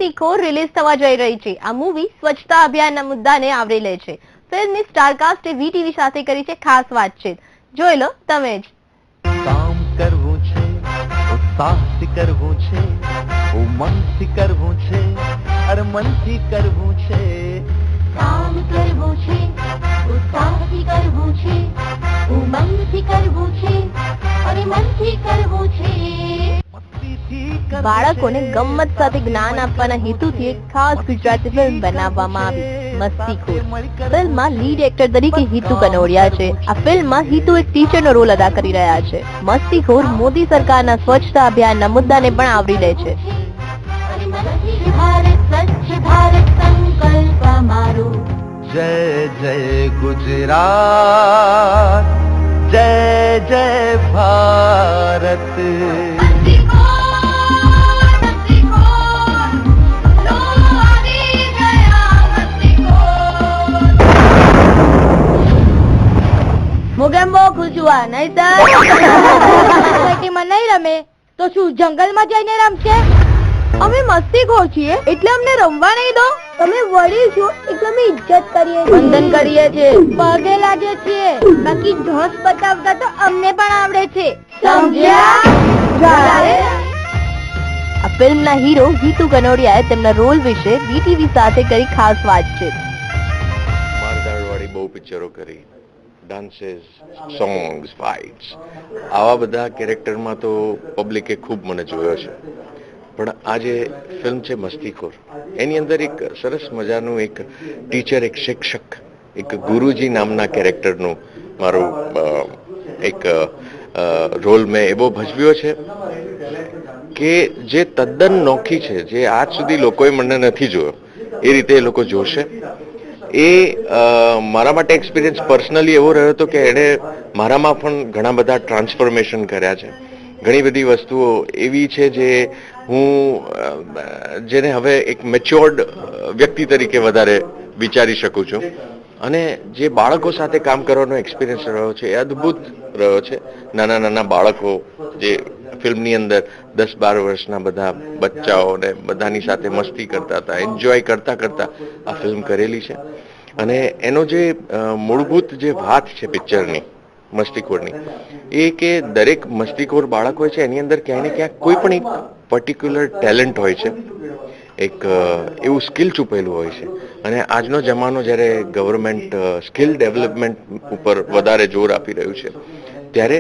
મસ્તીખોર release થવા જઈ રહી છે। આ મૂવી સ્વચ્છતા અભિયાનના મુદ્દાને આવરી લે છે। ફિલ્મની સ્ટારકાસ્ટે વીટીવી સાથે કરી છે ખાસ વાતચીત। જોઈ લો તમે જ। કામ કરવું છે, ઉત્સાહથી કરવું છે, ઉમંગથી કરવું છે, અરે મનથી કરવું છે। કામ કરવું છે, ઉત્સાહથી કરવું છે, ઉમંગથી કરવું છે, અને મનથી કરવું છે। બાળકોને ગમ્મત સાથે જ્ઞાન આપવાના હેતુથી એક ખાસ ગુજરાતી ફિલ્મ બનાવવામાં આવી મસ્તીખોર। ફિલ્મમાં લીડ એક્ટર તરીકે હિતુ કનોડિયા છે। આ ફિલ્મમાં હિતુ એક ટીચરનો રોલ અદા કરી રહ્યા છે। મસ્તીખોર મોદી સરકારના સ્વચ્છતા અભિયાનના મુદ્દાને પણ આવરી લે છે। જય જય ગુજરાત, જય જય ભારત। મોગેમ્બો ખુજવા નહીં સોસાયટીમાં નહીં રમે તો શું જંગલમાં જઈને રમશે? અમે મસ્તીખોર છીએ એટલે અમને રમવા નહીં દો। તમે વડીલ છો એટલે અમે ઇજ્જત કરીએ છીએ, વંદન કરીએ છીએ, પગે લાગે છીએ, બાકી જોશ બતાવતા તો અમને પણ આવડે છે, સમજ્યા? આ ફિલ્મના હીરો હિતુ કનોડિયાએ તેમના રોલ વિશે વીટીવી સાથે કરી ખાસ વાતચીત। મારધાડવાળી બહુ પિક્ચરો કરી, ડાન્સીસ, સોંગ્સ, ફાઇટ્સ, આવા બધા કેરેક્ટરમાં તો પબ્લિકે ખૂબ મને જોયો છે। પણ આ જે ફિલ્મ છે મસ્તીખોર, એની અંદર એક સરસ મજાનું એક ટીચર, એક શિક્ષક, એક ગુરુજી નામના કેરેક્ટરનું મારું એક રોલ મેં એવો ભજવ્યો છે કે જે તદ્દન નોખી છે, જે આજ સુધી લોકોએ મને નથી જોયો એ રીતે એ લોકો જોશે। એ મારા માટે એક્સપિરિયન્સ પર્સનલી એવો રહ્યો હતો કે એણે મારામાં પણ ઘણા બધા ટ્રાન્સફોર્મેશન કર્યા છે। ઘણી બધી વસ્તુઓ એવી છે જે હું જેને હવે એક મેચ્યોર્ડ વ્યક્તિ તરીકે વધારે વિચારી શકું છું। અને જે બાળકો સાથે કામ કરવાનો એક્સપિરિયન્સ રહ્યો છે એ અદ્ભુત રહ્યો છે। નાના નાના બાળકો જે ફિલ્મની અંદર 10-12 વર્ષના બધા બચ્ચાઓને બધાની સાથે મસ્તી કરતા હતા, એન્જોય કરતા કરતા આ ફિલ્મ કરેલી છે। અને એનો જે મૂળભૂત જે વાત છે પિક્ચરની, મસ્તીખોરની, એ કે દરેક મસ્તીખોર બાળક હોય છે એની અંદર ક્યાંય ને ક્યાંક કોઈ પણ એક પર્ટિક્યુલર ટેલેન્ટ હોય છે, એક એવું સ્કિલ છુપેલું હોય છે। અને આજનો જમાનો જ્યારે ગવર્મેન્ટ સ્કિલ ડેવલપમેન્ટ ઉપર વધારે જોર આપી રહ્યું છે, ત્યારે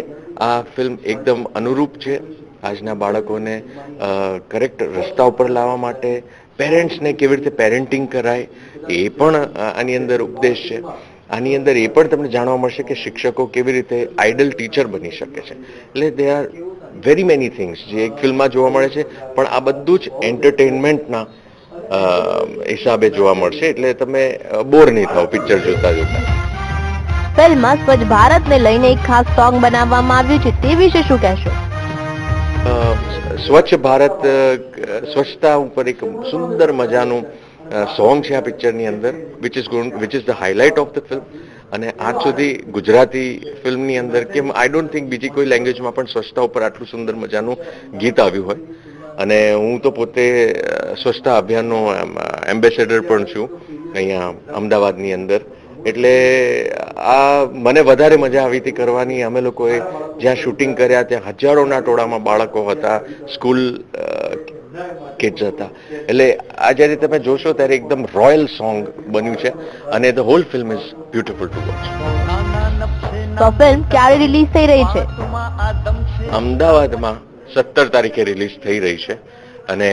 આ ફિલ્મ એકદમ અનુરૂપ છે આજના બાળકોને કરેક્ટ રસ્તા ઉપર લાવવા માટે। પેરેન્ટ્સને કેવી રીતે પેરેન્ટિંગ કરાય એ પણ આની અંદર ઉપદેશ છે। આની અંદર એ પણ તમને જાણવા મળશે કે શિક્ષકો કેવી રીતે આઇડલ ટીચર બની શકે છે। એટલે they are very many things જે એક ફિલ્મમાં જોવા મળે છે, પણ આ બધું જ એન્ટરટેનમેન્ટના હિસાબે જોવા મળશે, એટલે તમે બોર નહીં થાવ પિક્ચર જોતા જોતા। ફિલ્મમાં સ્વચ્છ ભારતને લઈને એક ખાસ સોંગ બનાવવામાં આવ્યું છે, તે વિશે શું કહેશો? સ્વચ્છ ભારત, સ્વચ્છતા ઉપર એક સુંદર મજાનું સોંગ છે આ પિક્ચરની અંદર, which is the highlight of the film. અને આજ સુધી ગુજરાતી ફિલ્મની અંદર કે આઈ ડોન્ટ થિંક બીજી કોઈ લેંગ્વેજમાં પણ સ્વચ્છતા ઉપર આટલું સુંદર મજાનું ગીત આવ્યું હોય। અને હું તો પોતે સ્વચ્છતા અભિયાનનો એમ્બેસેડર પણ છું અહીંયા અમદાવાદની અંદર। એટલે આ મને વધારે મજા આવી હતી કરવાની। અમે લોકોએ જ્યાં શૂટિંગ કર્યા ત્યાં હજારોના ટોળામાં બાળકો હતા, સ્કૂલ કિડ્સ હતા। એટલે આ જ્યારે તમે જોશો ત્યારે એકદમ રોયલ સોંગ બન્યું છે અને the whole film is beautiful to watch. તો ફિલ્મ ક્યારે રિલીઝ થઈ રહી છે? અમદાવાદમાં 17 તારીખે રિલીઝ થઈ રહી છે। અને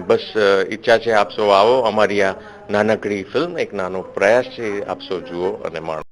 બસ ઈચ્છા છે આપ સૌ આવો, અમારી આ નાનકડી ફિલ્મ, એક નાનો પ્રયાસ છે, આપ સૌ જુઓ અને માણો।